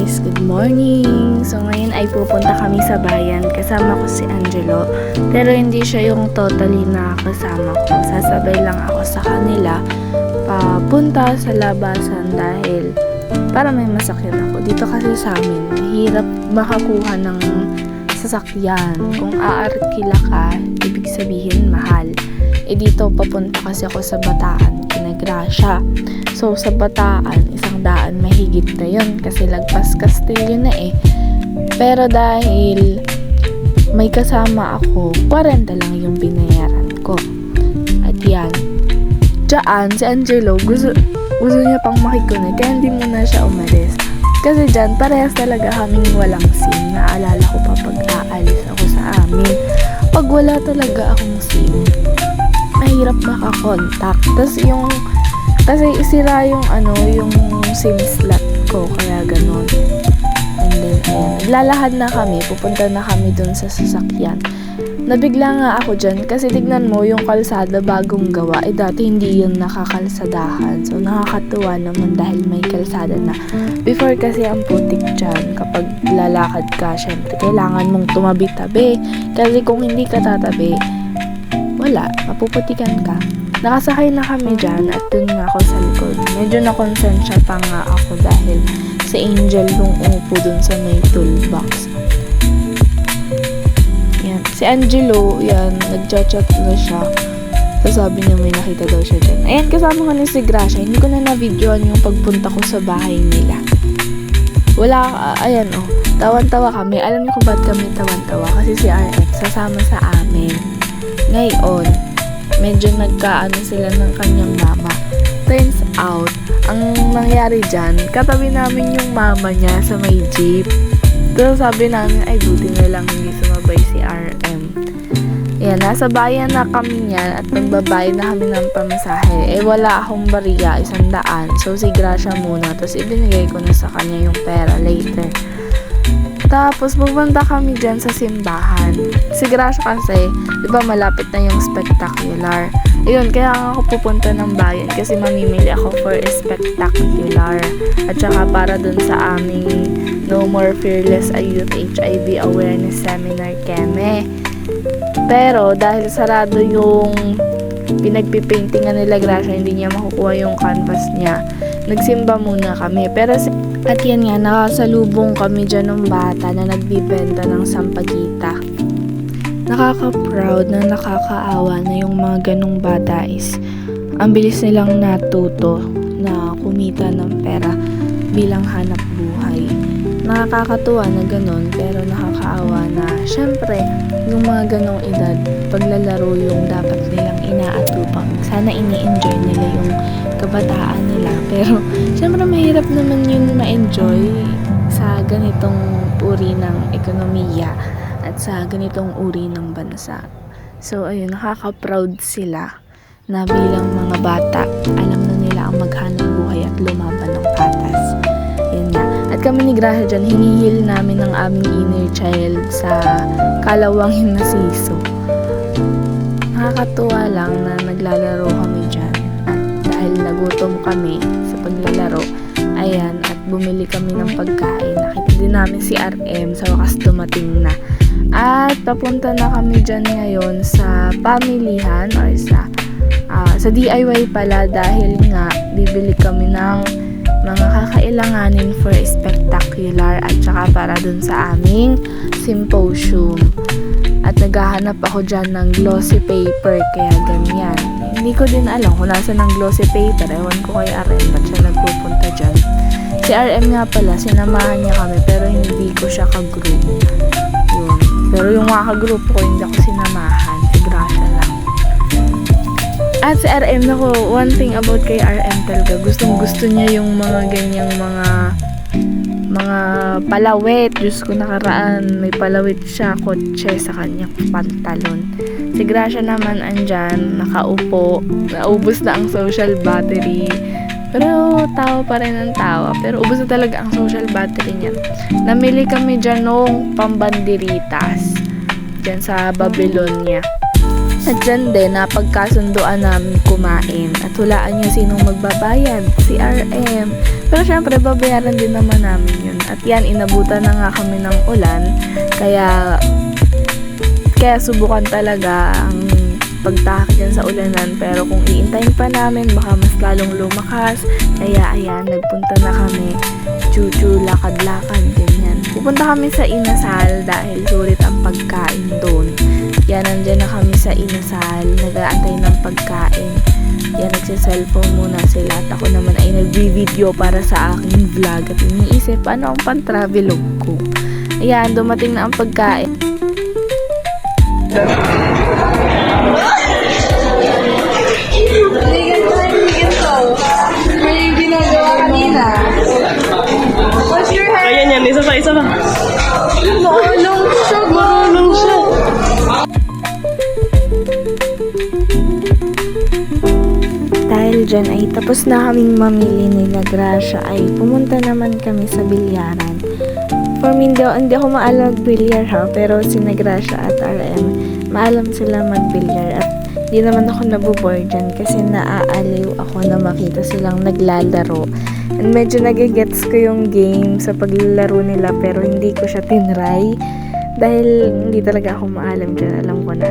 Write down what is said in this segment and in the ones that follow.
guys! Good morning! So ngayon ay pupunta kami sa bayan. Kasama ko si Angelo. Pero hindi siya yung totally na kasama ko. Sasabay lang ako sa kanila papunta sa labasan dahil para may masakyan ako. Dito kasi sa amin, mahirap makakuha ng sasakyan. Kung aarkila ka, ibig sabihin mahal. Dito papunta kasi ako sa Bataan, Kinagrasya. So sa Bataan, 100 mahigit na yun kasi lagpas Castillo na eh. Pero dahil may kasama ako, 40 lang yung binayaran ko. At yan, dyan si Angelo gusto niya pang makikonek kaya hindi muna siya umalis. Kasi dyan parehas talaga kaming walang SIM. Naalala ko pa pag aalis ako sa amin. Pag wala talaga akong SIM, mahirap makakontak. Tapos kasi isira yung SIM slot ko, kaya ganun. And then, ayan, naglalahad na kami, pupunta na kami dun sa sasakyan. Nabigla nga ako dyan, kasi tignan mo yung kalsada bagong gawa, dati hindi yun nakakalsadahan. So, nakakatuwa naman dahil may kalsada na. Before kasi ang putik dyan, kapag lalakad ka, syempre, kailangan mong tumabi-tabi. Kasi kung hindi ka tatabi, wala, mapuputikan ka. Nakasakay na kami dyan at dun nga ako sa likod. Medyo nakonsensya pa nga ako dahil si Angel yung umupo dun sa may toolbox. Yan. Si Angelo, yan, nagchat-chat na siya. So sabi niya may nakita daw siya dyan. Ayan, kasama ko na si Gracia. Hindi ko na na-videoan yung pagpunta ko sa bahay nila. Wala, ayan tawan-tawa kami. Alam niyo kung ba't kami tawan-tawa? Kasi si RF sasama sa amin. Ngayon, medyo nagkaano sila ng kanyang mama. Turns out, ang nangyari dyan, katabi namin yung mama niya sa may jeep. So sabi namin, ay buti na lang hindi sumabay si RM. Yan, nasa bayan na kami niyan at magbabayad na kami ng pamasahe. Wala akong bariya, 100. So si Gracia muna, tapos ibinigay ko na sa kanya yung pera later. Tapos, pupunta kami dyan sa simbahan. Si Gracia kasi, di ba malapit na yung spectacular. Ayun, kaya nga ako pupunta ng bayan kasi mamimili ako for a spectacular. At saka para dun sa aming No More Fearless Youth HIV Awareness Seminar Keme. Pero, dahil sarado yung pinagpipaintingan nila Gracia, hindi niya makukuha yung canvas niya. Nagsimba muna kami. Pero at yan nga, nakasalubong kami dyan ng bata na nagbibenta ng sampagita. Nakaka-proud na nakakaawa na yung mga ganong bata is ang bilis nilang natuto na kumita ng pera bilang hanap buhay. Nakakatuwa na ganon pero nakakaawa na syempre yung mga ganong edad paglalaro yung dapat nilang inaatupang. Sana ini-enjoy nila yung kabataan nila. Pero, syempre mahirap naman yun ma-enjoy sa ganitong uri ng ekonomiya at sa ganitong uri ng bansa. So, ayun, nakaka-proud sila na bilang mga bata, alam na nila ang maghanap buhay at lumaban ng patas. Yan nga. At kami ni Gracia dyan, hinihil namin ang aming inner child sa kalawangin na siso. Nakakatuwa lang na naglalaro kami dyan. Dahil nagutom kami sa paglalaro, ayan, at bumili kami ng pagkain. Nakita din namin si RM, sa wakas dumating na. At papunta na kami dyan ngayon sa pamilihan or sa DIY pala dahil nga bibili kami ng mga kakailanganin for spectacular at saka para dun sa aming symposium. At naghahanap ako dyan ng glossy paper, kaya ganyan. Hindi ko din alam kung nasa ng glossy paper. Ewan ko kay RM, ba't siya nagpupunta dyan. Si RM nga pala, sinamahan niya kami, pero hindi ko siya ka-group. Yun. Pero yung mga ka-group ko, hindi ako sinamahan. Si Gracia lang. At si RM, one thing about kay RM talaga, gustong-gusto niya yung mga ganyang mga palawit. Diyos ko, nakaraan may palawit siya kotse sa kanyang pantalon. Si Gracia naman andyan, nakaupo, naubos na ang social battery. Pero tawa pa rin ang tawa. Pero ubos na talaga ang social battery niya. Namili kami dyan nung pambanderitas dyan sa Babylonia. At dyan din, napagkasunduan namin kumain. At hulaan nyo sinong magbabayad, si RM. Pero syempre, babayaran din naman namin yun. At yan, inabutan na nga kami ng ulan. Kaya subukan talaga ang pagtahak dyan sa ulanan. Pero kung iintayin pa namin, baka mas lalong lumakas. Kaya ayan, nagpunta na kami. Chuchu, lakad-lakad, ganyan. Pupunta kami sa Inasal dahil sulit ang pagkain doon. Yan, nandyan na kami sa Inasal, nag-aantay ng pagkain. Yan, nagsiselfone muna sila at ako naman ay nag-video para sa aking vlog at iniisip ano ang pan-travelog ko. Ayan, dumating na ang pagkain. Ayan yan, isa pa. Maulong siya, Dahil dyan ay tapos na kaming mamili ni Gracia ay pumunta naman kami sa bilyaran. For me, hindi ako maalam magbilyar ha, pero si Gracia at RM, maalam sila magbilyar at di naman ako nabubore dyan kasi naaaliw ako na makita silang naglalaro. And medyo nagigets ko yung game sa paglalaro nila pero hindi ko siya tinry dahil hindi talaga ako maalam dyan. Alam ko na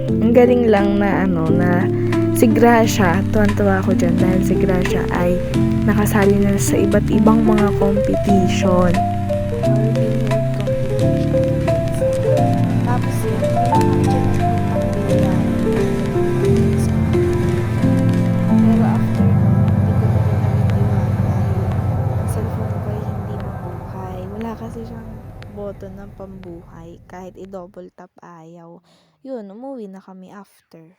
ang galing lang na na si Gracia, tuwan-tuwa ako dyan dahil si Gracia ay nakasali na sa iba't ibang mga competition. Tapos yun, pero after ang cellphone ko ay hindi mabuhay. Wala kasi siyang button ng pambuhay. Kahit i-double tap ayaw. Yun, umuwi na kami after.